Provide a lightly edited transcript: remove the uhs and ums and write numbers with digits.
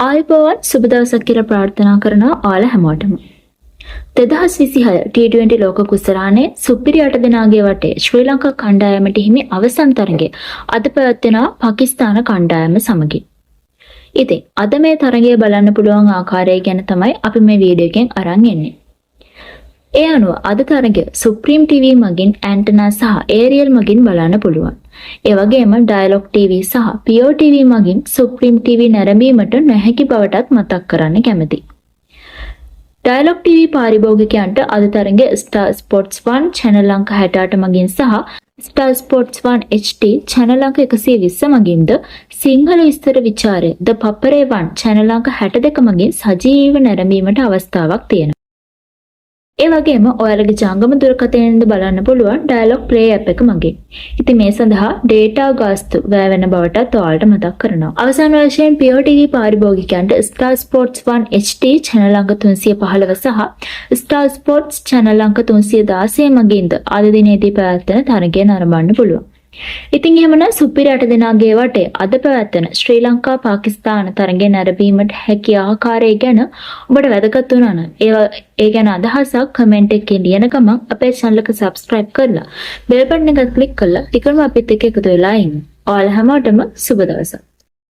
ආයුබෝවන් සුබ දවසක් කියලා ප්‍රාර්ථනා කරනවා ඔයාලා හැමෝටම. 2026 T20 ලෝක කුසලානේ සුපිරි 8 දෙනාගේ වටේ ශ්‍රී ලංකා කණ්ඩායමට හිමි අවසන් තරඟය අද පැවැත්වෙනවා පාකිස්තාන කණ්ඩායම සමගින්. ඉතින් අද මේ තරඟය බලන්න පුළුවන් ආකාරය ගැන තමයි අපි මේ වීඩියෝ එකෙන් අරන් එන්නේ. ඒ අනුව අද තරඟය සුප්‍රීම් TV මගින් ඇන්ටනා සහ ඒරියල් මගින් බලන්න පුළුවන්. ඒ වගේම ඩයලොග් TV සහ PO TV මගින් සුප්‍රීම් TV නැරඹීමට නොහැකි බවටත් මතක් කරන්න කැමැතියි. ඩයලොග් TV පාරිභෝගිකයන්ට අද තරඟය Star Sports 1 channel අංක 68 මගින් සහ Star Sports 1 HD channel අංක 120 මගින්ද සිංහල විස්තර විචාරය The Papare 1 channel අංක 62 මගින් සජීවීව නැරඹීමට අවස්ථාවක් තියෙනවා. ඒ වගේම ඔයාලගේ ජංගම දුරකථනයෙන්ද බලන්න පුළුවන් ඩයලොග් ප්ලේ ඇප් එක මගින්. ඉතින් මේ සඳහා ඩේටා ගාස්තු වැය වෙන බවටත් ඔයාලට මතක් කරනවා. අවසාන වශයෙන් PO TV පාරිභෝගිකයන්ට Star Sports 1 HD channel අංක 315 සහ Star Sports channel අංක 316 මගින්ද අද දිනේදී පැවැත්වෙන තරඟය නරඹන්න පුළුවන්. ඉතින් එහෙමනම් සුපිරි 8 දෙනාගේ වටේ අද පැවැත්වෙන ශ්‍රී ලංකා පාකිස්තාන තරඟය නැරඹීමට හැකි ආකාරය ගැන ඔබට වැදගත් වුණා නම් ඒ ගැන අදහසක් කමෙන්ට් එකකින් ලියන ගමන් අපේ channel එක subscribe කරලා bell button එක click කරලා ටිකම අපිත් එක්ක එකතු වෙලා ඉන්න. ඔයාලා හැමෝටම සුබ දවසක්.